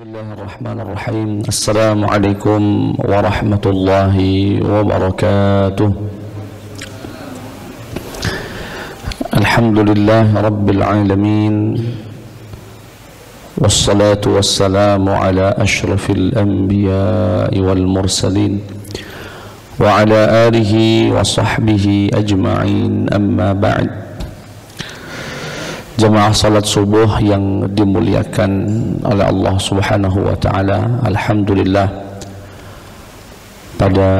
Bismillahirrahmanirrahim. Assalamualaikum warahmatullahi wabarakatuh. Alhamdulillah rabbil alamin. Wassalatu wassalamu ala ashrafil anbiya'i wal mursalin wa ala alihi wa sahbihi ajma'in, amma ba'd. Jemaah salat subuh yang dimuliakan oleh Allah Subhanahu wa taala, alhamdulillah pada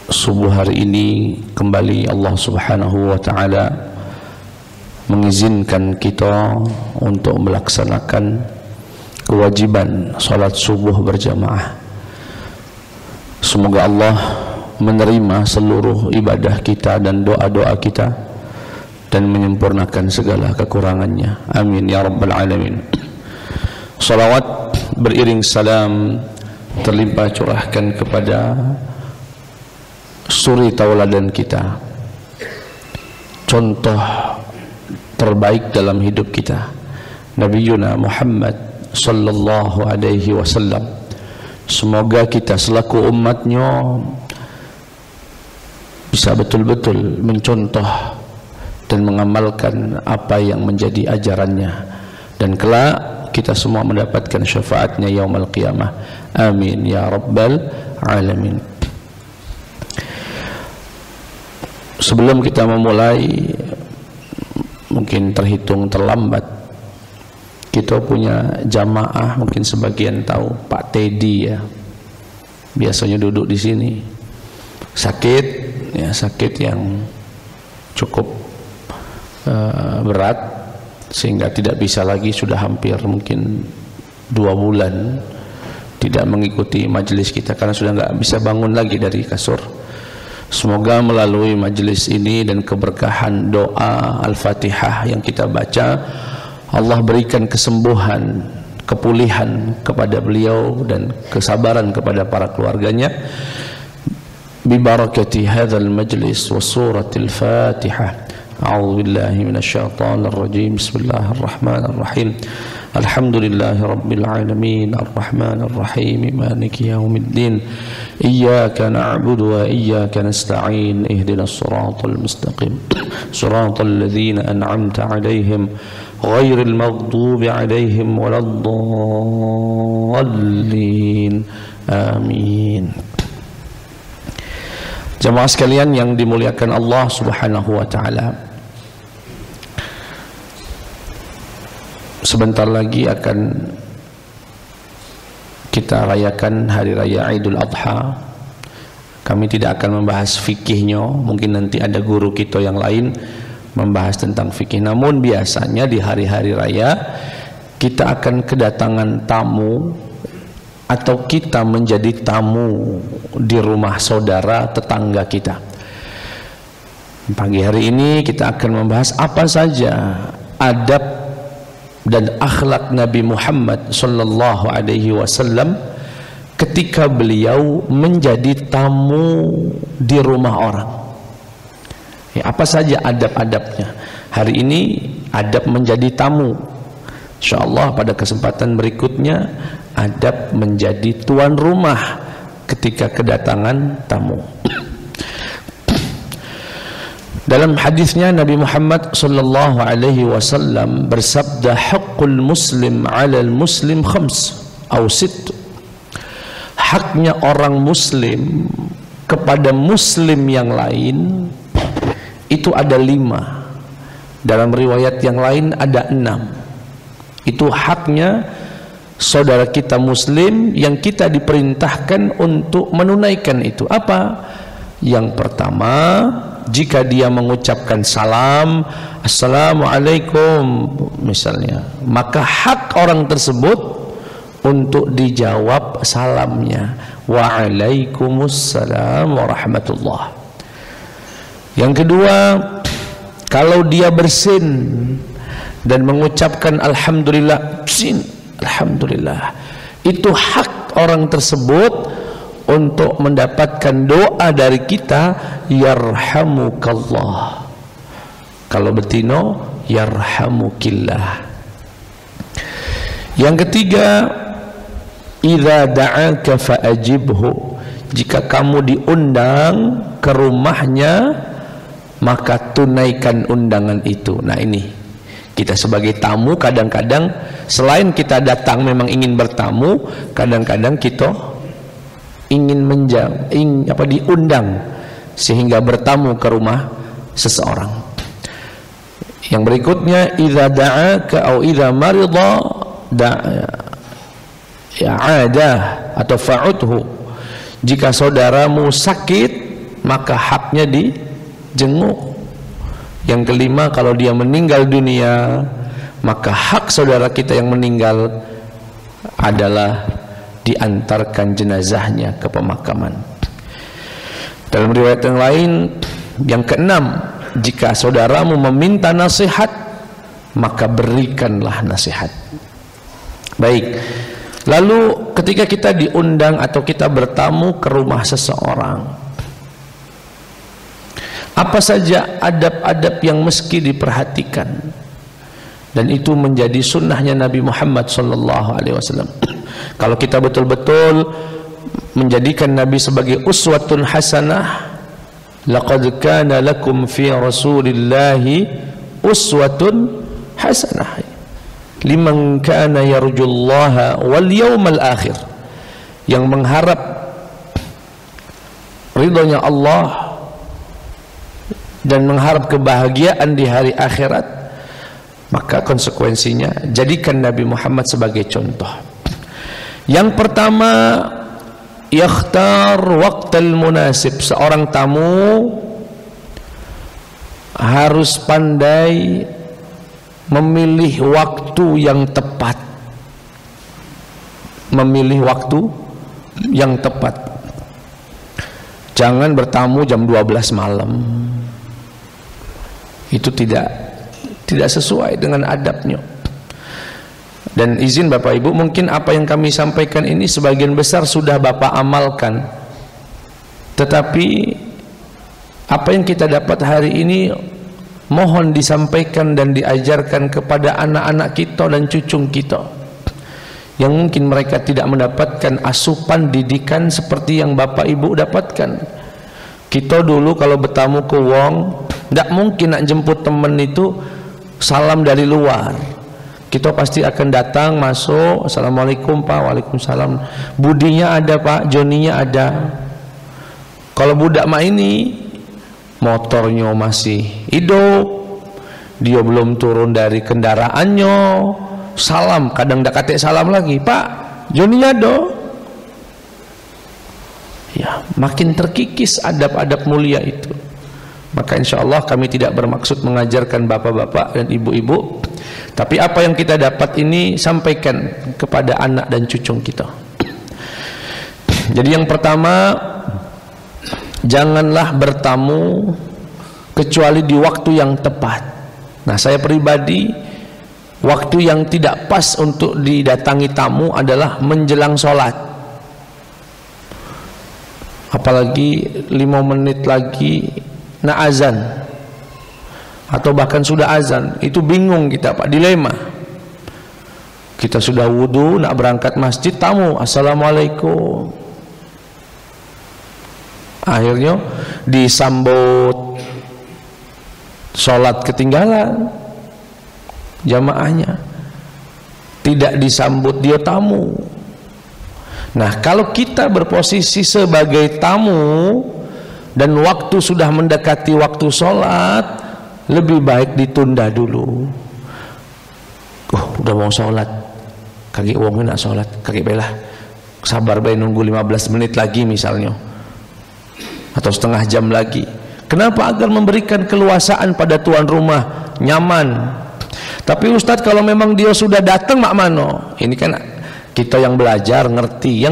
subuh hari ini kembali Allah Subhanahu wa taala mengizinkan kita untuk melaksanakan kewajiban salat subuh berjamaah. Semoga Allah menerima seluruh ibadah kita dan doa-doa kita dan menyempurnakan segala kekurangannya. Amin ya rabbal alamin. Salawat beriring salam terlimpah curahkan kepada suri tauladan kita, contoh terbaik dalam hidup kita, Nabiyuna Muhammad sallallahu alaihi wasallam. Semoga kita selaku umatnya bisa betul-betul mencontoh dan mengamalkan apa yang menjadi ajarannya, dan kelak kita semua mendapatkan syafaatnya yaumul qiyamah. Amin ya rabbal alamin. Sebelum kita memulai, mungkin terhitung terlambat, kita punya jamaah, mungkin sebagian tahu Pak Teddy ya, biasanya duduk di sini, sakit ya, sakit yang cukup berat sehingga tidak bisa lagi, sudah hampir mungkin 2 bulan tidak mengikuti majelis kita karena sudah nggak bisa bangun lagi dari kasur. Semoga melalui majelis ini dan keberkahan doa Al-Fatihah yang kita baca, Allah berikan kesembuhan, kepulihan kepada beliau dan kesabaran kepada para keluarganya. Bi barakati hadzal majlis wa suratil Fatihah. A'udzu billahi minasyaitonir rajim. Bismillahirrahmanirrahim. Alhamdulillahi rabbil alamin, arrahmanir rahim, maliki yaumiddin. Iyyaka na'budu wa iyyaka nasta'in. Ihdinas siratal mustaqim. Siratal ladzina an'amta 'alaihim ghairil maghdubi 'alaihim waladdallin. Amin. Jemaah sekalian yang dimuliakan Allah Subhanahu wa taala, sebentar lagi akan kita rayakan hari raya Idul Adha. Kami tidak akan membahas fikihnya, mungkin nanti ada guru kita yang lain membahas tentang fikih. Namun biasanya di hari-hari raya kita akan kedatangan tamu, atau kita menjadi tamu di rumah saudara tetangga kita. Pagi hari ini kita akan membahas apa saja adab dan akhlak Nabi Muhammad sallallahu alaihi wasallam ketika beliau menjadi tamu di rumah orang. Ya, apa saja adab-adabnya? Hari ini adab menjadi tamu. Insyaallah pada kesempatan berikutnya adab menjadi tuan rumah ketika kedatangan tamu. Dalam hadisnya Nabi Muhammad sallallahu alaihi wasallam bersabda, haqqul muslim 'alal muslim khams aw sitt. Haknya orang muslim kepada muslim yang lain itu ada 5. Dalam riwayat yang lain ada 6. Itu haknya saudara kita muslim yang kita diperintahkan untuk menunaikan itu. Apa? Yang pertama, jika dia mengucapkan salam, assalamualaikum misalnya, maka hak orang tersebut untuk dijawab salamnya, waalaikumsalam warahmatullah. Yang kedua, kalau dia bersin dan mengucapkan alhamdulillah, alhamdulillah, itu hak orang tersebut untuk mendapatkan doa dari kita, yarhamukallah. Kalau betino, yarhamukillah. Yang ketiga, idza da'aka fa'ajibhu, jika kamu diundang ke rumahnya maka tunaikan undangan itu. Nah ini, kita sebagai tamu kadang-kadang selain kita datang memang ingin bertamu, kadang-kadang kita ingin diundang sehingga bertamu ke rumah seseorang. Yang berikutnya, idza da'aka au idza marida ya'adah atau fa'udhu, jika saudaramu sakit maka haknya dijenguk. Yang kelima, kalau dia meninggal dunia maka hak saudara kita yang meninggal adalah diantarkan jenazahnya ke pemakaman. Dalam riwayat yang lain, yang keenam, jika saudaramu meminta nasihat maka berikanlah nasihat. Baik, lalu ketika kita diundang atau kita bertamu ke rumah seseorang, apa saja adab-adab yang mesti diperhatikan? Dan itu menjadi sunnahnya Nabi Muhammad SAW. Kalau kita betul-betul menjadikan Nabi sebagai uswatun hasanah, laqad kana lakum fi rasulillahi uswatun hasanah liman kana yarjullaha wal yawmal akhir, yang mengharap ridhonya Allah dan mengharap kebahagiaan di hari akhirat, maka konsekuensinya jadikan Nabi Muhammad sebagai contoh. Yang pertama, yakhtar waqtal munasib. Seorang tamu harus pandai memilih waktu yang tepat. Memilih waktu yang tepat. Jangan bertamu jam 12 malam. Itu tidak sesuai dengan adabnya. Dan izin Bapak Ibu, mungkin apa yang kami sampaikan ini sebagian besar sudah Bapak amalkan, tetapi apa yang kita dapat hari ini mohon disampaikan dan diajarkan kepada anak-anak kita dan cucu kita yang mungkin mereka tidak mendapatkan asupan didikan seperti yang Bapak Ibu dapatkan. Kita dulu kalau bertamu ke wong, tidak mungkin nak jemput teman itu salam dari luar. Kita pasti akan datang, masuk, assalamualaikum Pak, waalaikumsalam. Budinya ada Pak, Joninya ada. Kalau budak mak ini motornya masih hidup, dia belum turun dari kendaraannya, salam, kadang tak katek salam lagi, Pak, Joninya ada. Ya, makin terkikis adab-adab mulia itu. Maka insya Allah kami tidak bermaksud mengajarkan bapak-bapak dan ibu-ibu, tapi apa yang kita dapat ini sampaikan kepada anak dan cucu kita. Jadi yang pertama, janganlah bertamu kecuali di waktu yang tepat. Nah, saya pribadi, waktu yang tidak pas untuk didatangi tamu adalah menjelang sholat. Apalagi 5 menit lagi nak azan, atau bahkan sudah azan, itu bingung kita Pak, dilema. Kita sudah wudu nak berangkat masjid, tamu assalamualaikum, akhirnya disambut sholat ketinggalan jamaahnya, tidak disambut dia tamu. Nah, kalau kita berposisi sebagai tamu dan waktu sudah mendekati waktu sholat, lebih baik ditunda dulu. Udah mau sholat, kaki uangnya nak sholat, kaki belah, sabar bae nunggu 15 menit lagi misalnya, atau setengah jam lagi. Kenapa? Agar memberikan keluasaan pada tuan rumah, nyaman. Tapi Ustadz, kalau memang dia sudah datang mak mano, ini kan kita yang belajar ngerti,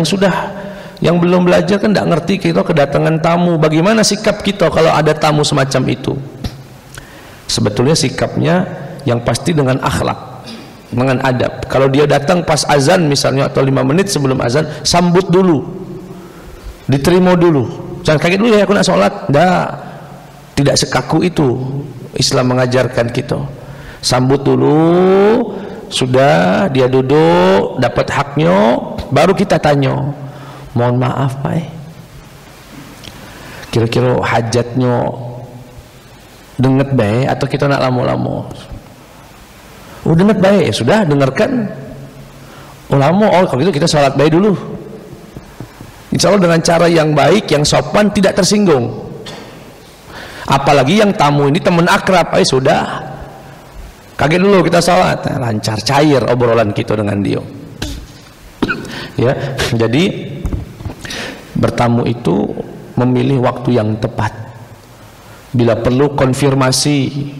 yang belum belajar kan tidak ngerti kita kedatangan tamu. Bagaimana sikap kita kalau ada tamu semacam itu? Sebetulnya sikapnya yang pasti dengan akhlak, dengan adab. Kalau dia datang pas azan misalnya, atau 5 menit sebelum azan, sambut dulu, diterima dulu. Jangan kaget dulu, ya aku nak sholat. Tidak sekaku itu Islam mengajarkan kita. Sambut dulu, sudah dia duduk dapat haknya, baru kita tanya, mohon maaf Pak, kira-kira hajatnya denget baik atau kita nak lama-lama? Oh denget baik, ya sudah dengarkan. Oh lama, oh kalau gitu kita sholat baik dulu, insya Allah dengan cara yang baik, yang sopan, tidak tersinggung. Apalagi yang tamu ini teman akrab, sudah kaget dulu kita sholat, lancar, cair obrolan kita dengan dia. Ya, jadi bertamu itu memilih waktu yang tepat. Bila perlu konfirmasi.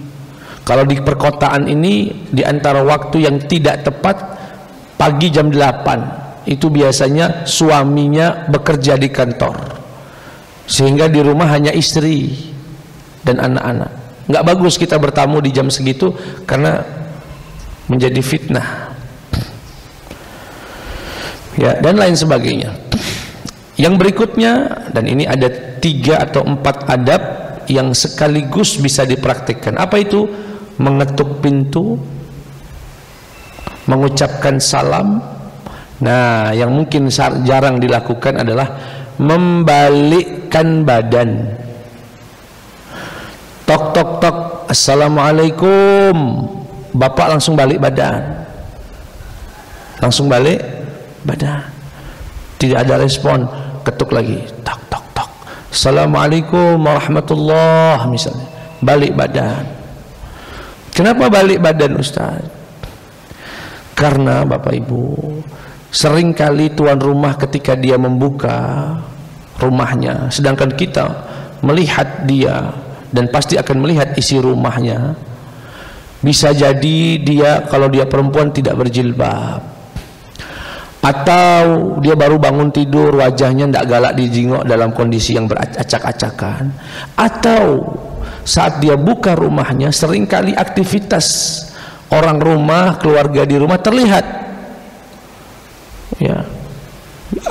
Kalau di perkotaan ini, di antara waktu yang tidak tepat, pagi jam 8 itu biasanya suaminya bekerja di kantor, sehingga di rumah hanya istri dan anak-anak. Nggak bagus kita bertamu di jam segitu karena menjadi fitnah, ya, dan lain sebagainya. Yang berikutnya, dan ini ada 3 atau 4 adab yang sekaligus bisa dipraktikkan. Apa itu? Mengetuk pintu, mengucapkan salam. Nah, yang mungkin jarang dilakukan adalah membalikkan badan. Tok tok tok, assalamualaikum, bapak langsung balik badan, langsung balik badan, tidak ada respon, ketuk lagi, tok tok tok, assalamualaikum warahmatullah, misalnya, balik badan. Kenapa balik badan Ustaz? Karena Bapak Ibu, seringkali tuan rumah ketika dia membuka rumahnya, sedangkan kita melihat dia dan pasti akan melihat isi rumahnya, bisa jadi dia, kalau dia perempuan, tidak berjilbab, atau dia baru bangun tidur, wajahnya tidak galak dijengok dalam kondisi yang beracak-acakan, atau saat dia buka rumahnya seringkali aktivitas orang rumah, keluarga di rumah terlihat, ya,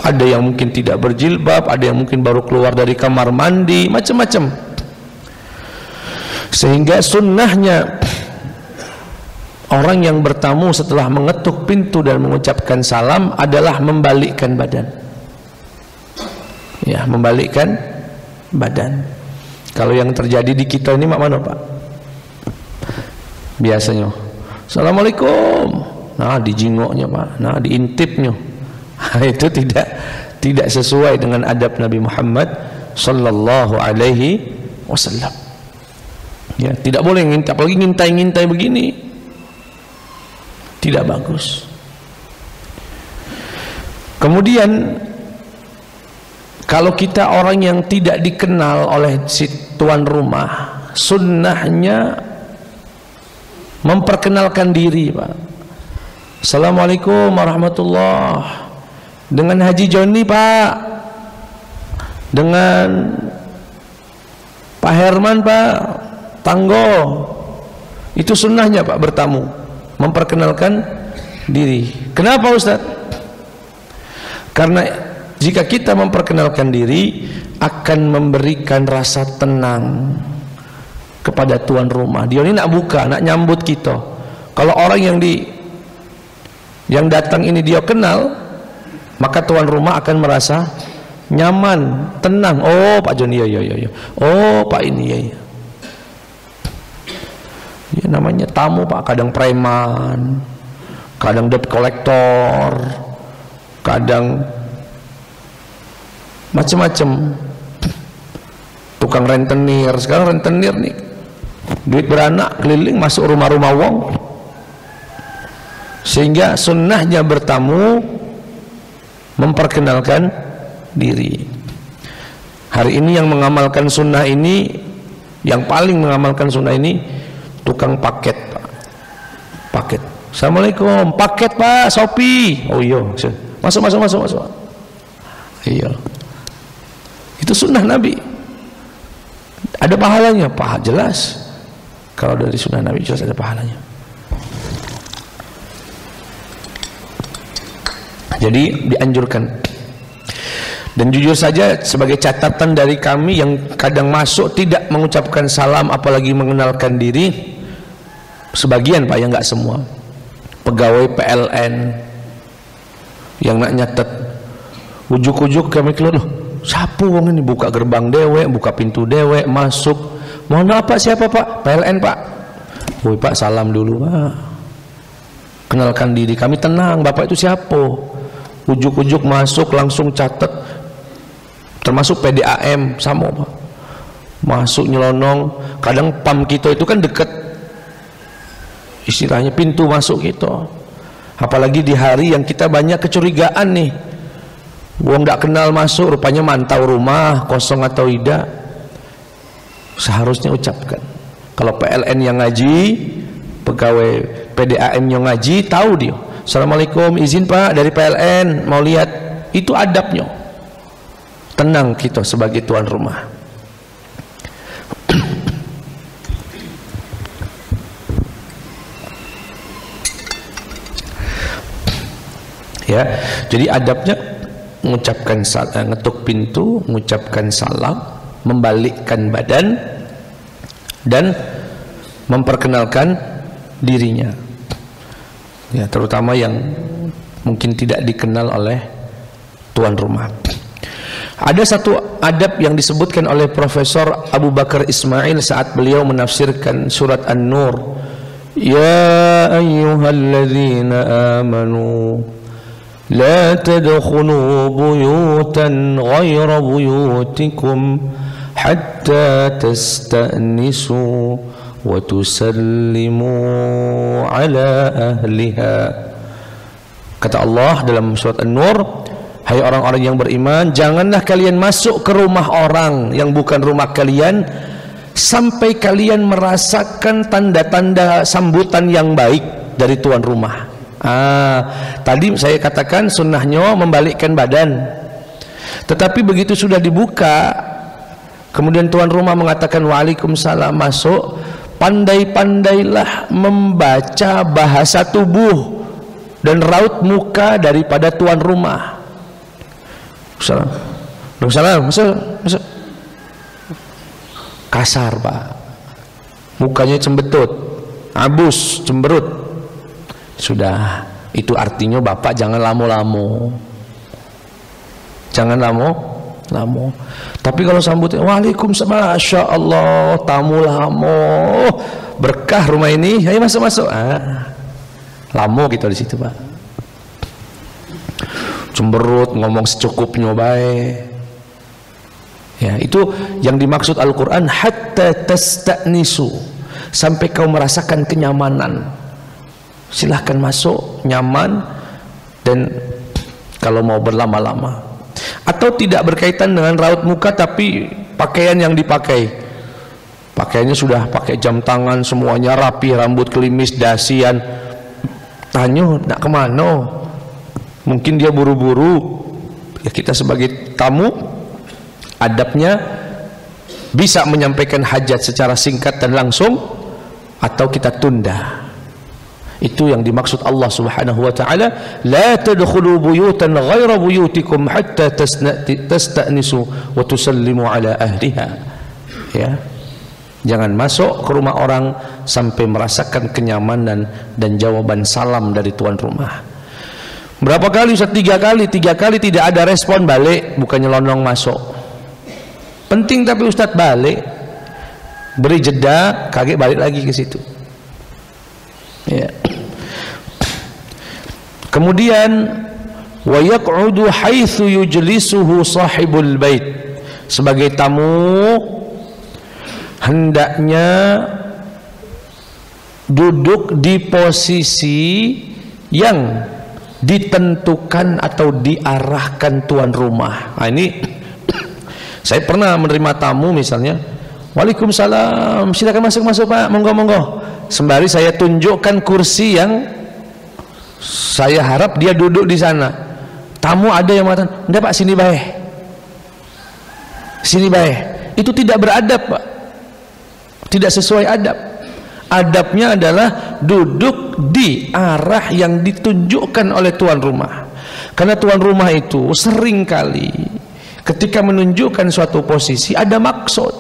ada yang mungkin tidak berjilbab, ada yang mungkin baru keluar dari kamar mandi, macam-macam. Sehingga sunnahnya orang yang bertamu setelah mengetuk pintu dan mengucapkan salam adalah membalikkan badan, ya, membalikkan badan. Kalau yang terjadi di kita ini mana Pak? Biasanya assalamualaikum, nah dijingoknya Pak, nah diintipnya. Itu tidak sesuai dengan adab Nabi Muhammad sallallahu alaihi wasallam. Ya, tidak boleh ngintip, apalagi ngintai-ngintai begini, tidak bagus. Kemudian kalau kita orang yang tidak dikenal oleh si tuan rumah, sunnahnya memperkenalkan diri Pak. Assalamualaikum warahmatullah, dengan Haji Joni Pak, dengan Pak Herman Pak, Tanggo. Itu sunnahnya Pak bertamu, memperkenalkan diri. Kenapa Ustaz? Karena jika kita memperkenalkan diri akan memberikan rasa tenang kepada tuan rumah. Dia ini nak buka, nak nyambut kita. Kalau orang yang datang ini dia kenal, maka tuan rumah akan merasa nyaman, tenang. Oh Pak Joni, ya. Oh Pak ini, ya. Ya namanya tamu Pak, kadang preman, kadang debt collector, kadang macam-macam, tukang rentenir. Sekarang rentenir nih, duit beranak keliling masuk rumah-rumah wong. Sehingga sunnahnya bertamu memperkenalkan diri. Hari ini yang mengamalkan sunnah ini, yang paling mengamalkan sunnah ini, tukang paket. Paket, assalamualaikum, paket Pak, Shopee. Oh iya, masuk. Iya, itu sunnah Nabi, ada pahalanya, jelas. Kalau dari sunnah Nabi jelas ada pahalanya. Jadi dianjurkan. Dan jujur saja sebagai catatan dari kami yang kadang masuk tidak mengucapkan salam apalagi mengenalkan diri, sebagian Pak, yang nggak semua. pegawai PLN yang nak nyatet, ujuk-ujuk kami keluar, loh siapa wong ini, buka gerbang dewek, buka pintu dewek, masuk, mohon maaf Pak, siapa Pak? PLN Pak. Woi Pak, salam dulu Pak, kenalkan diri kami. Tenang, Bapak itu siapa? Ujuk-ujuk masuk langsung catet, termasuk PDAM sama Pak, masuk nyelonong. Kadang PAM kita itu kan deket, istilahnya pintu masuk kita, apalagi di hari yang kita banyak kecurigaan nih, wong gak kenal masuk, rupanya mantau rumah kosong atau tidak. Seharusnya ucapkan. Kalau PLN yang ngaji, pegawai PDAM yang ngaji, tahu dia, Assalamualaikum, izin Pak dari PLN mau lihat. Itu adabnya. Tenang kita sebagai tuan rumah. Ya, jadi adabnya mengucapkan salam, ngetuk pintu, mengucapkan salam, membalikkan badan, dan memperkenalkan dirinya. Ya, terutama yang mungkin tidak dikenal oleh tuan rumah. Ada satu adab yang disebutkan oleh Profesor Abu Bakar Ismail saat beliau menafsirkan surat An-Nur. Ya ayyuhalladzina amanu la tadkhulu buyutan ghayra buyutikum hatta tasta'nisu wa tusallimu ala ahliha. Kata Allah dalam surat An-Nur, hai orang-orang yang beriman, janganlah kalian masuk ke rumah orang yang bukan rumah kalian sampai kalian merasakan tanda-tanda sambutan yang baik dari tuan rumah. Tadi saya katakan sunnahnya membalikkan badan, tetapi begitu sudah dibuka, kemudian tuan rumah mengatakan waalaikumsalam, masuk, pandai-pandailah membaca bahasa tubuh dan raut muka daripada tuan rumah. Salam, masuk. Kasar Pak, mukanya cembetut, abus, cemberut. Sudah, itu artinya Bapak jangan lamo-lamo, jangan lamo. Tapi kalau sambutnya waalaikumsalam, masya Allah, tamu lamo, berkah rumah ini, ayo masuk. Lamo gitu di situ Pak. Cemberut, ngomong secukupnya baik. Ya, itu yang dimaksud Al-Quran, hatta tasta'nisu, sampai kau merasakan kenyamanan. Silahkan masuk, nyaman, dan kalau mau berlama-lama. Atau tidak berkaitan dengan raut muka, tapi pakaian yang dipakai, pakaiannya sudah pakai jam tangan, semuanya rapi, rambut kelimis, dasian. Tanya nak kemana? Mungkin dia buru-buru. Ya, kita sebagai tamu, adabnya bisa menyampaikan hajat secara singkat dan langsung, atau kita tunda. Itu yang dimaksud Allah Subhanahu wa taala, la tadkhulu buyutan ghaira buyutikum hatta tasta'nisu wa tusallimu ala ahliha. Ya. Jangan masuk ke rumah orang sampai merasakan kenyamanan dan jawaban salam dari tuan rumah. Berapa kali Ustaz? 3 kali. 3 kali tidak ada respon, balik, bukannya lonong masuk. Penting tapi Ustaz, balik, beri jeda, kaget balik lagi ke situ. Ya. Kemudian wa yaq'udu haitsu yujlisuhu sahibul bait. Sebagai tamu hendaknya duduk di posisi yang ditentukan atau diarahkan tuan rumah. Ini saya pernah menerima tamu misalnya, waalaikumsalam, silakan masuk Pak, monggo. Sembari saya tunjukkan kursi yang saya harap dia duduk di sana. Tamu ada yang mengatakan, enggak Pak, sini bae. Itu tidak beradab Pak, tidak sesuai adab. Adabnya adalah duduk di arah yang ditunjukkan oleh tuan rumah. Karena tuan rumah itu seringkali ketika menunjukkan suatu posisi ada maksud.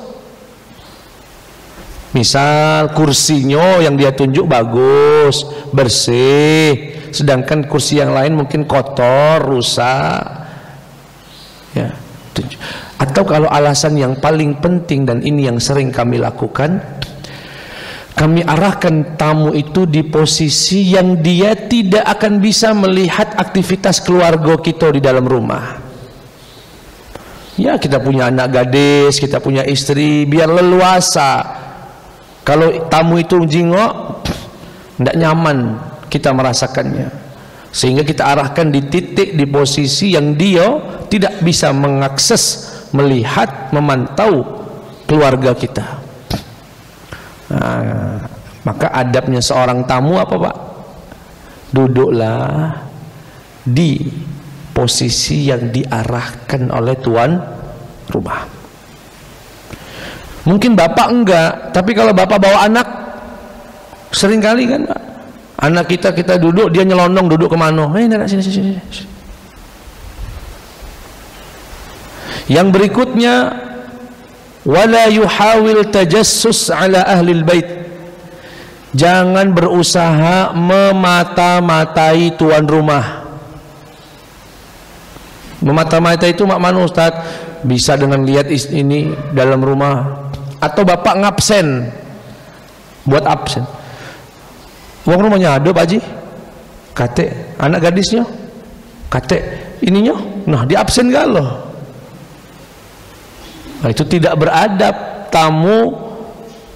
Misal kursinya yang dia tunjuk bagus, bersih, sedangkan kursi yang lain mungkin kotor, rusak, ya. Atau kalau alasan yang paling penting, dan ini yang sering kami lakukan, kami arahkan tamu itu di posisi yang dia tidak akan bisa melihat aktivitas keluarga kita di dalam rumah. Ya, kita punya anak gadis, kita punya istri, biar leluasa. Kalau tamu itu jingok, tidak nyaman kita merasakannya, sehingga kita arahkan di titik, di posisi yang dia tidak bisa mengakses, melihat, memantau keluarga kita. Nah, maka adabnya seorang tamu apa, Pak? Duduklah di posisi yang diarahkan oleh tuan rumah. Mungkin bapak enggak, tapi kalau bapak bawa anak, sering kali kan, Pak, anak kita duduk, dia nyelonong duduk kemana? Sini. Yang berikutnya, wala yuhawil tajassus ala ahlil bait. Jangan berusaha memata-matai tuan rumah. Memata-matai itu makna Ustaz, bisa dengan lihat ini dalam rumah, atau bapak ngabsen, buat absen. Uang rumahnya ada Pak Haji, kate anak gadisnya, kate ininya, nah di absen galau. Nah, itu tidak beradab. Tamu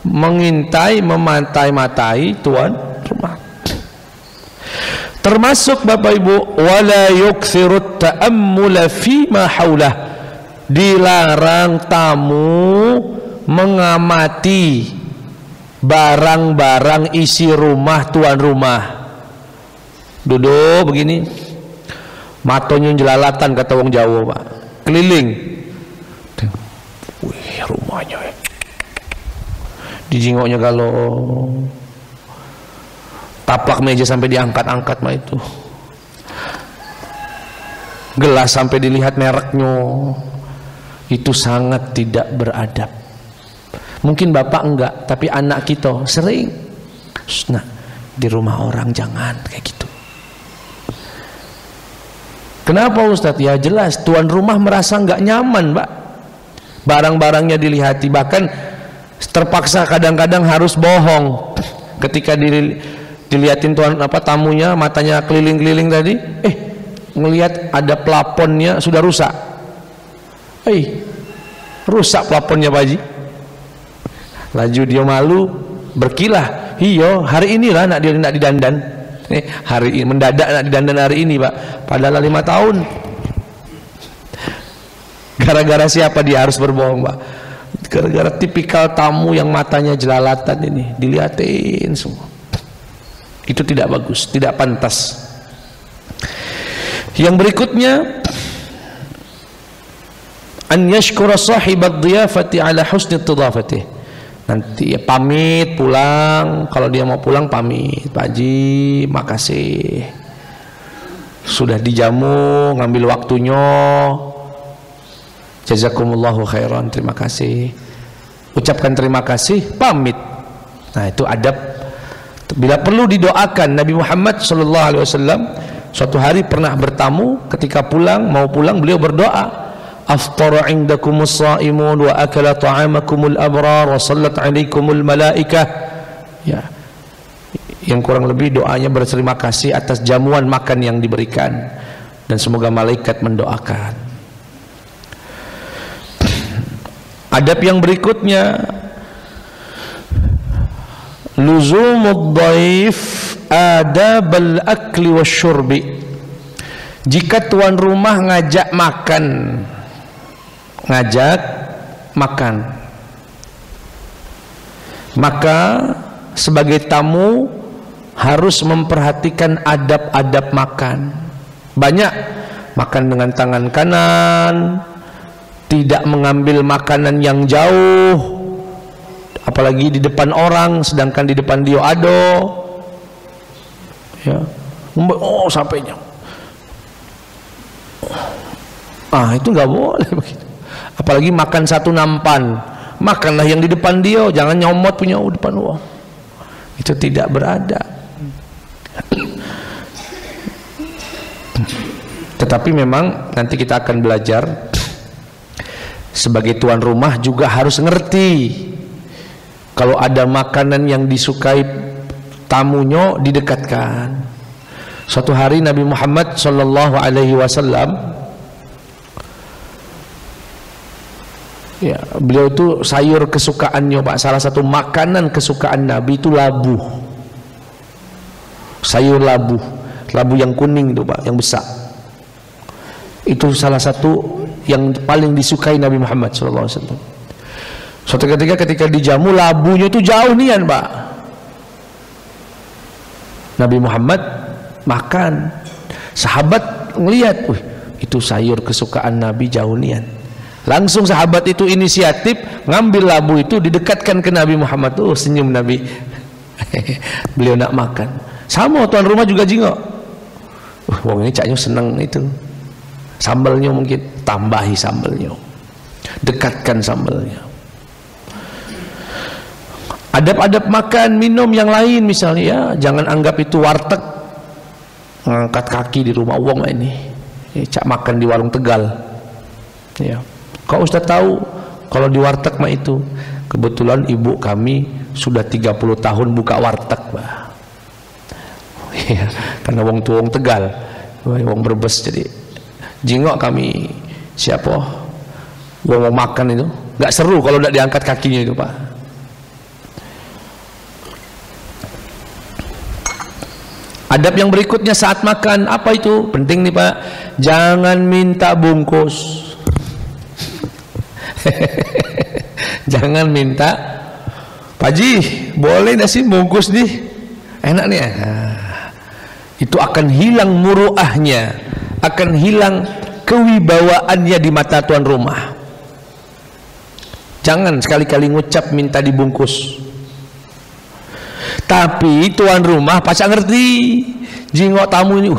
mengintai, mematai-matai tuan rumah. Termasuk Bapak Ibu, wala yukthirut ta'ammula fi ma haulah. Dilarang tamu mengamati barang-barang isi rumah tuan rumah. Duduk begini, matonya jelalatan, kata wong Jawa, Pak. Keliling. Wih, rumahnya dijingoknya, kalau taplak meja sampai diangkat-angkat mah itu, gelas sampai dilihat mereknya, itu sangat tidak beradab. Mungkin bapak enggak, tapi anak kita sering. Nah, di rumah orang jangan kayak gitu. Kenapa Ustadz? Ya jelas tuan rumah merasa enggak nyaman, Pak. Barang-barangnya dilihati, bahkan terpaksa kadang-kadang harus bohong ketika dilihatin tuan tamunya, matanya keliling-keliling tadi, ngelihat ada plafonnya sudah rusak. Rusak plafonnya Pak Haji. Laju dia malu, berkilah, iyo hari inilah nak didandan, hari ini mendadak nak didandan hari ini, Pak, padahal 5 tahun. Gara-gara siapa dia harus berbohong, Pak? Gara-gara tipikal tamu yang matanya jelalatan ini, dilihatin semua. Itu tidak bagus, tidak pantas. Yang berikutnya, an yashkura sahibad dhiyafati ala husni tidafati. Nanti ya pamit pulang, kalau dia mau pulang pamit, Pak Haji makasih sudah dijamu, ngambil waktunya, jazakumullahu khairan, terima kasih, ucapkan terima kasih, pamit. Nah, itu adab. Bila perlu didoakan. Nabi Muhammad SAW suatu hari pernah bertamu, ketika mau pulang beliau berdoa, aftara indakumus shaimun wa akala ta'amakumul abrar wa sallat alaikumul malaikah. Ya, yang kurang lebih doanya berterima kasih atas jamuan makan yang diberikan, dan semoga malaikat mendoakan. Adab yang berikutnya, luzumud dhaif adabal akli wasyurbi. Jika tuan rumah ngajak makan, maka sebagai tamu harus memperhatikan adab-adab makan. Banyak makan dengan tangan kanan, tidak mengambil makanan yang jauh, apalagi di depan orang, sedangkan di depan dia ada, ya, sampainya, itu nggak boleh begitu. Apalagi makan satu nampan, makanlah yang di depan dia, jangan nyomot punya depan wong. Itu tidak beradab. Tetapi memang nanti kita akan belajar sebagai tuan rumah juga harus ngerti kalau ada makanan yang disukai tamunya didekatkan. Suatu hari Nabi Muhammad sallallahu alaihi wasallam, ya, beliau itu sayur kesukaannya Pak, salah satu makanan kesukaan Nabi itu labu. Sayur labu, labu yang kuning itu Pak, yang besar. Itu salah satu yang paling disukai Nabi Muhammad sallallahu alaihi wasallam. Suatu ketika dijamu, labunya itu jauh nian Pak. Nabi Muhammad makan, sahabat ngelihat, wih, itu sayur kesukaan Nabi jauh nian. Langsung sahabat itu inisiatif ngambil labu itu didekatkan ke Nabi Muhammad. Oh, senyum Nabi. Beliau nak makan. Sama tuan rumah juga jingok. Wong ini caknya senang itu. Sambalnya mungkin tambahi sambalnya. Dekatkan sambalnya. Adab-adab makan minum yang lain misalnya, ya, jangan anggap itu warteg. Ngangkat kaki di rumah wong ini. Ya, cak makan di warung Tegal. Ya. Kau Ustaz tahu kalau di warteg mah itu, kebetulan ibu kami sudah 30 tahun buka warteg, Pak. Ya, karena wong tuwong Tegal, wong Brebes, jadi jingok kami siapa wong makan itu nggak seru kalau tidak diangkat kakinya itu Pak. Adab yang berikutnya saat makan apa itu? Penting nih Pak, jangan minta bungkus. Jangan minta, Pak Ji boleh nggak sih bungkus nih, enak nih. Itu akan hilang muruahnya, akan hilang kewibawaannya di mata tuan rumah. Jangan sekali-kali ngucap minta dibungkus. Tapi tuan rumah pasti ngerti, jingok tamu ini,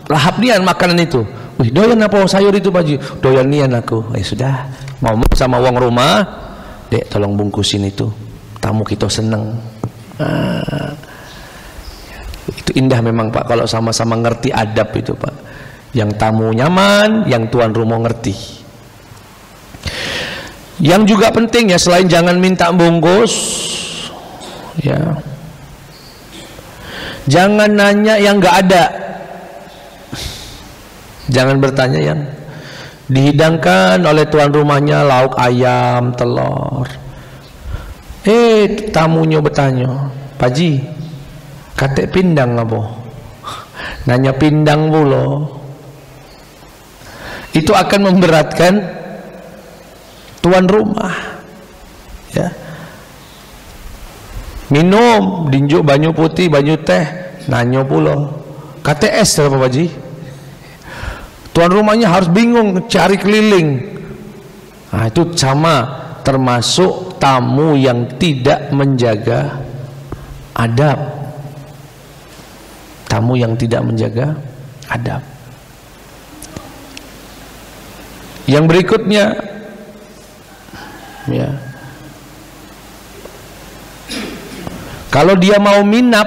lahap nian makanan itu. Wih, doyan apa sayur itu Pak Ji? Doyan nian aku. Sudah, ngomong sama wong rumah, dek tolong bungkusin itu, tamu kita seneng. Itu indah memang Pak kalau sama-sama ngerti adab itu Pak. Yang tamu nyaman, yang tuan rumah ngerti. Yang juga penting ya, selain jangan minta bungkus, ya, jangan nanya yang nggak ada. Jangan bertanya yang dihidangkan oleh tuan rumahnya lauk ayam, telur. Tamunya bertanya, Pak Ji, kate pindang apa? Nanya pindang pula. Itu akan memberatkan tuan rumah. Ya. Minum dinjuk banyu putih, banyu teh, nanya pula. Kate es apa Pak Ji? Tuan rumahnya harus bingung cari keliling. Nah, itu sama, termasuk tamu yang tidak menjaga adab. Tamu yang tidak menjaga adab. Yang berikutnya, ya, kalau dia mau minap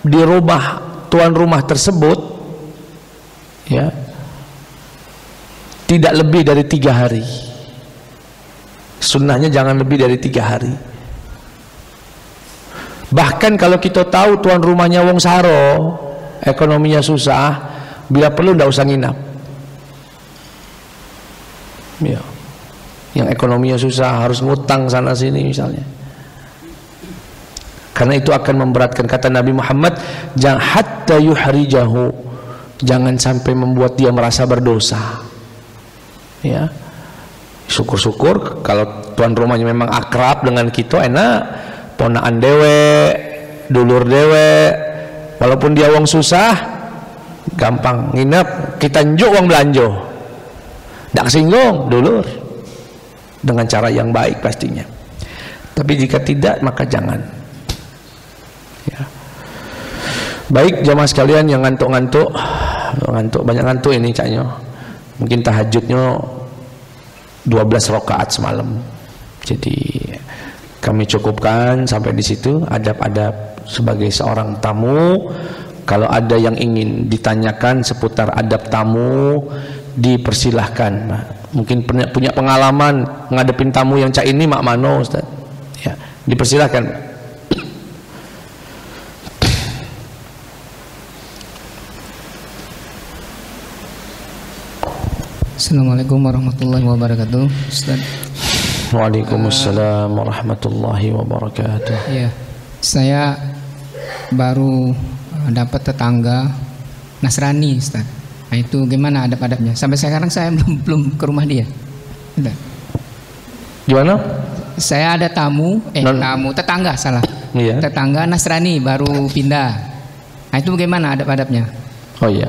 di rumah tuan rumah tersebut, ya, tidak lebih dari 3 hari. Sunnahnya jangan lebih dari 3 hari. Bahkan kalau kita tahu tuan rumahnya wong saro, ekonominya susah, bila perlu tidak usah nginap. Ya. Yang ekonominya susah harus ngutang sana sini misalnya. Karena itu akan memberatkan. Kata Nabi Muhammad, jangan hatta yuhrijahu, jangan sampai membuat dia merasa berdosa. Ya, syukur-syukur kalau tuan rumahnya memang akrab dengan kita, enak, ponaan dewe, dulur dewe, walaupun dia wong susah, gampang nginep, kita njuk wong belanjo, ndak singgung dulur, dengan cara yang baik pastinya. Tapi jika tidak, maka jangan. Ya. Baik jamaah sekalian yang ngantuk-ngantuk, banyak ngantuk ini caknya. Mungkin tahajudnya 12 rakaat semalam, Jadi kami cukupkan sampai di situ adab-adab sebagai seorang tamu. Kalau ada yang ingin ditanyakan seputar adab tamu, dipersilahkan. Mungkin punya pengalaman ngadepin tamu yang cak ini mak mano, Ustaz. Ya, dipersilahkan. Assalamualaikum warahmatullahi wabarakatuh, Ustaz. Waalaikumsalam warahmatullahi wabarakatuh. Ya, saya baru dapat tetangga Nasrani, Ustaz. Nah, itu gimana adab-adabnya? Sampai sekarang saya belum ke rumah dia. Udah. Gimana? Saya ada tamu, tetangga salah. Iya. Tetangga Nasrani baru pindah. Nah, itu bagaimana adab-adabnya? Oh iya.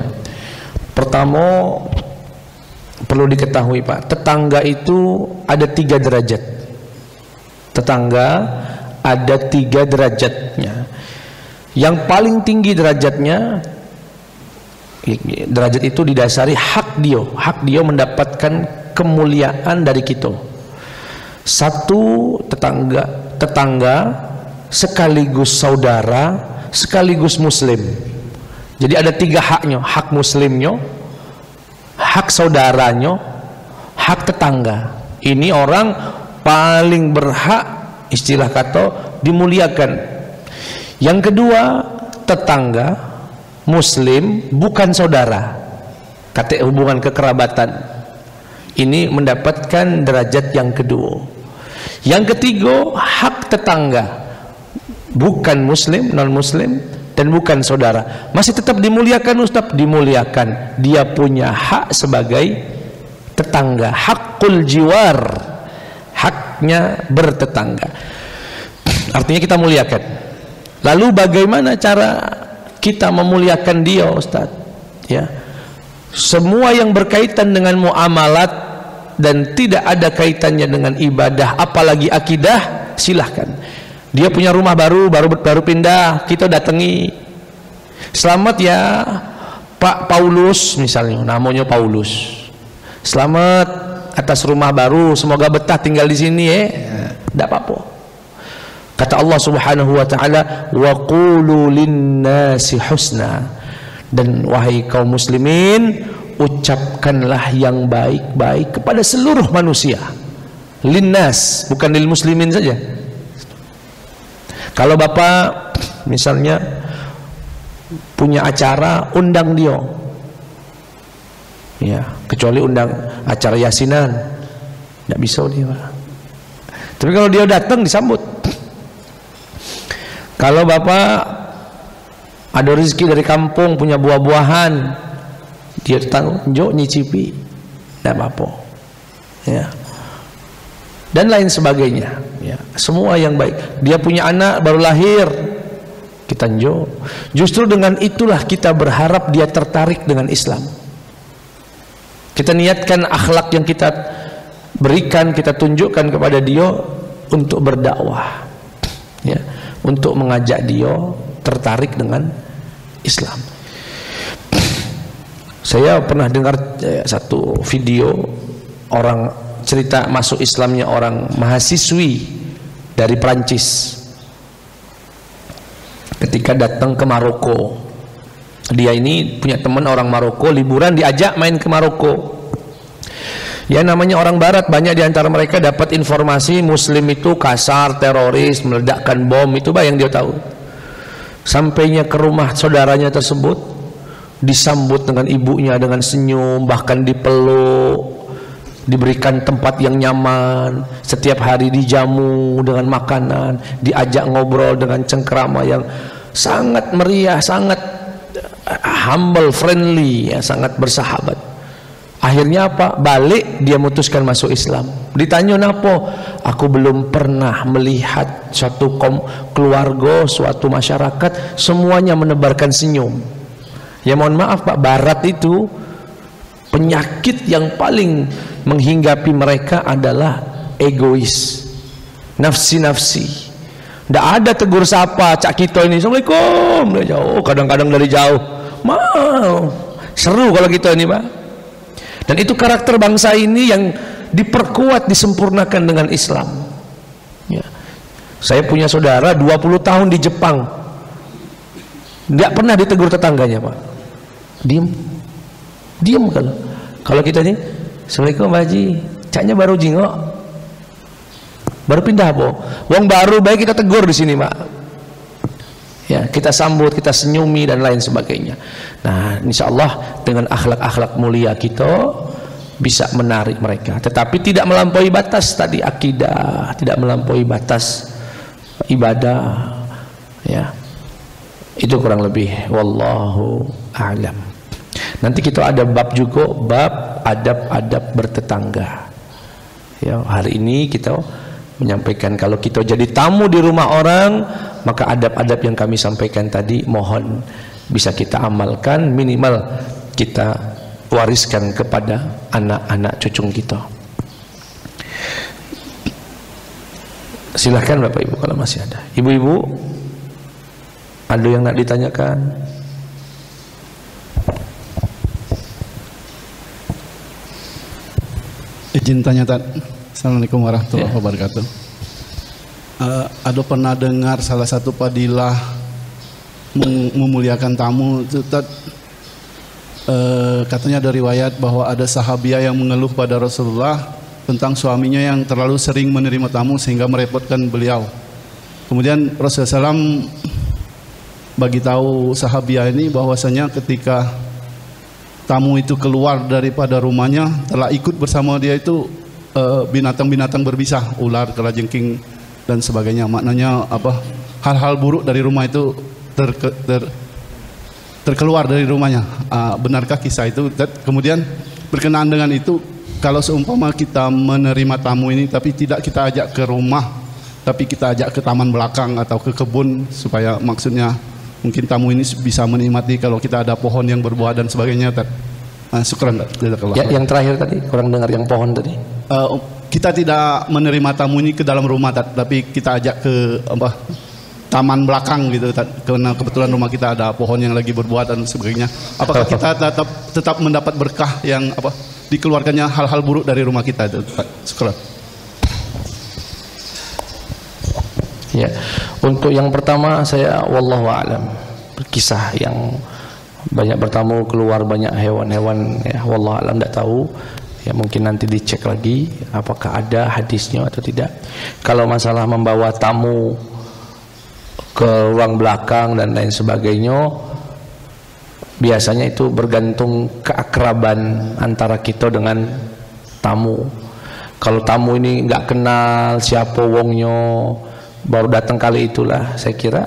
Pertama perlu diketahui Pak, tetangga itu ada 3 derajat. Tetangga ada 3 derajatnya. Yang paling tinggi derajatnya, derajat itu didasari hak dia mendapatkan kemuliaan dari kita. Satu, tetangga sekaligus saudara, sekaligus muslim. Jadi ada 3 haknya, hak muslimnya, hak saudaranya, hak tetangga. Ini orang paling berhak, istilah kata, dimuliakan. Yang kedua, tetangga muslim bukan saudara, kata hubungan kekerabatan. Ini mendapatkan derajat yang kedua. Yang ketiga, hak tetangga bukan muslim, non muslim, dan bukan saudara, masih tetap dimuliakan Ustaz, dimuliakan. Dia punya hak sebagai tetangga, hakul jiwar, haknya bertetangga. Artinya kita muliakan. Lalu bagaimana cara kita memuliakan dia, Ustaz? Ya, semua yang berkaitan dengan muamalat dan tidak ada kaitannya dengan ibadah, apalagi akidah, silahkan. Dia punya rumah baru pindah, kita datangi. Selamat ya Pak Paulus misalnya, namanya Paulus. Selamat atas rumah baru, semoga betah tinggal di sini ya. Tidak apa-apa. Kata Allah Subhanahu wa taala, wa qulu linnasi husna. Dan wahai kaum muslimin, ucapkanlah yang baik-baik kepada seluruh manusia. Linnas, bukan lil muslimin saja. Kalau Bapak misalnya punya acara, undang dia. Ya, kecuali undang acara yasinan. Tidak bisa dia, Pak. Tapi kalau dia datang disambut. Kalau Bapak ada rezeki dari kampung, punya buah-buahan, dia datang, "Jo, nyicipi." Tidak apa-apa. Ya. Dan lain sebagainya, ya, semua yang baik. Dia punya anak baru lahir, kita jo. Justru dengan itulah kita berharap dia tertarik dengan Islam. Kita niatkan akhlak yang kita berikan, kita tunjukkan kepada dia untuk berdakwah, ya, untuk mengajak dia tertarik dengan Islam. Saya pernah dengar satu video orang cerita masuk Islamnya orang mahasiswi dari Prancis ketika datang ke Maroko. Dia ini punya teman orang Maroko, liburan diajak main ke Maroko. Ya, namanya orang barat, banyak di antara mereka dapat informasi muslim itu kasar, teroris, meledakkan bom, itu yang dia tahu. Sampainya ke rumah saudaranya tersebut, disambut dengan ibunya dengan senyum, bahkan dipeluk, diberikan tempat yang nyaman, setiap hari dijamu dengan makanan, diajak ngobrol dengan cengkerama yang sangat meriah, sangat humble, friendly, ya, sangat bersahabat. Akhirnya apa? Balik, dia memutuskan masuk Islam. Ditanya kenapa? Aku belum pernah melihat suatu keluarga, suatu masyarakat semuanya menebarkan senyum. Ya mohon maaf Pak, Barat itu penyakit yang paling menghinggapi mereka adalah egois, nafsi-nafsi. Tidak ada tegur sapa cak kita ini, Assalamualaikum, dari jauh, kadang-kadang dari jauh. Mau seru kalau kita ini Pak. Dan itu karakter bangsa ini yang diperkuat, disempurnakan dengan Islam. Saya punya saudara 20 tahun di Jepang, nggak pernah ditegur tetangganya, Pak. Diem kalau kita nih, Assalamualaikum Pak Haji, caknya baru jingok, baru pindah po, wong baru baik kita tegur di sini, Pak. Ya, kita sambut, kita senyumi dan lain sebagainya. Nah, insya Allah dengan akhlak-akhlak mulia kita bisa menarik mereka, tetapi tidak melampaui batas tadi akidah, tidak melampaui batas ibadah. Ya, itu kurang lebih. Wallahu a'lam. Nanti kita ada bab juga, bab adab-adab bertetangga. Ya, hari ini kita menyampaikan kalau kita jadi tamu di rumah orang, maka adab-adab yang kami sampaikan tadi mohon bisa kita amalkan, minimal kita wariskan kepada anak-anak cucu kita. Silahkan Bapak Ibu kalau masih ada. Ibu-ibu, ada yang nak ditanyakan? Izin tanya, Tad. Assalamualaikum warahmatullahi wabarakatuh. Ada pernah dengar salah satu fadilah memuliakan tamu itu, Tad, katanya ada riwayat bahwa ada sahabiah yang mengeluh pada Rasulullah tentang suaminya yang terlalu sering menerima tamu sehingga merepotkan beliau. Kemudian Rasulullah SAW bagi tahu sahabiah ini bahwasanya ketika tamu itu keluar daripada rumahnya, telah ikut bersama dia itu binatang-binatang berbisa, ular, kalajengking dan sebagainya. Maknanya apa? Hal-hal buruk dari rumah itu terkeluar dari rumahnya. Benarkah kisah itu? Dan kemudian berkenaan dengan itu, kalau seumpama kita menerima tamu ini tapi tidak kita ajak ke rumah, tapi kita ajak ke taman belakang atau ke kebun, supaya maksudnya mungkin tamu ini bisa menikmati kalau kita ada pohon yang berbuah dan sebagainya. Syukran. Ya, yang terakhir tadi kurang dengar yang pohon tadi. Kita tidak menerima tamu ini ke dalam rumah, tapi kita ajak ke taman belakang gitu, karena kebetulan rumah kita ada pohon yang lagi berbuah dan sebagainya. Apakah kita tetap mendapat berkah yang dikeluarkannya hal-hal buruk dari rumah kita itu? Syukran. Ya, untuk yang pertama saya wallahu a'lam, kisah yang banyak bertamu keluar banyak hewan-hewan, ya wallahu a'lam, tidak tahu. Ya mungkin nanti dicek lagi apakah ada hadisnya atau tidak. Kalau masalah membawa tamu ke ruang belakang dan lain sebagainya, biasanya itu bergantung keakraban antara kita dengan tamu. Kalau tamu ini nggak kenal siapa wongnya, baru datang kali itulah, saya kira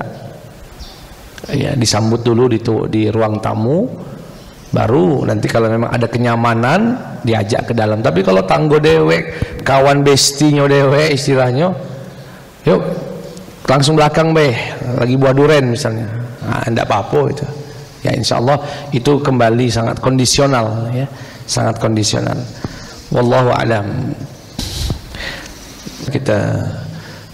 ya disambut dulu di ruang tamu, baru nanti kalau memang ada kenyamanan diajak ke dalam. Tapi kalau tanggo dewek, kawan bestinya dewek istilahnya, yuk langsung belakang lagi buah duren misalnya, enggak apa-apa itu. Ya insya Allah itu kembali sangat kondisional, ya sangat kondisional. Wallahu a'lam. Kita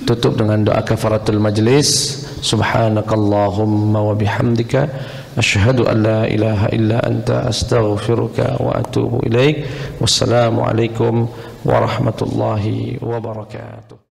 tutup dengan doa kafaratul majlis. Subhanakallahumma wa bihamdika asyhadu an la ilaha illa anta astaghfiruka wa atubu ilaik. Wassalamualaikum warahmatullahi wabarakatuh.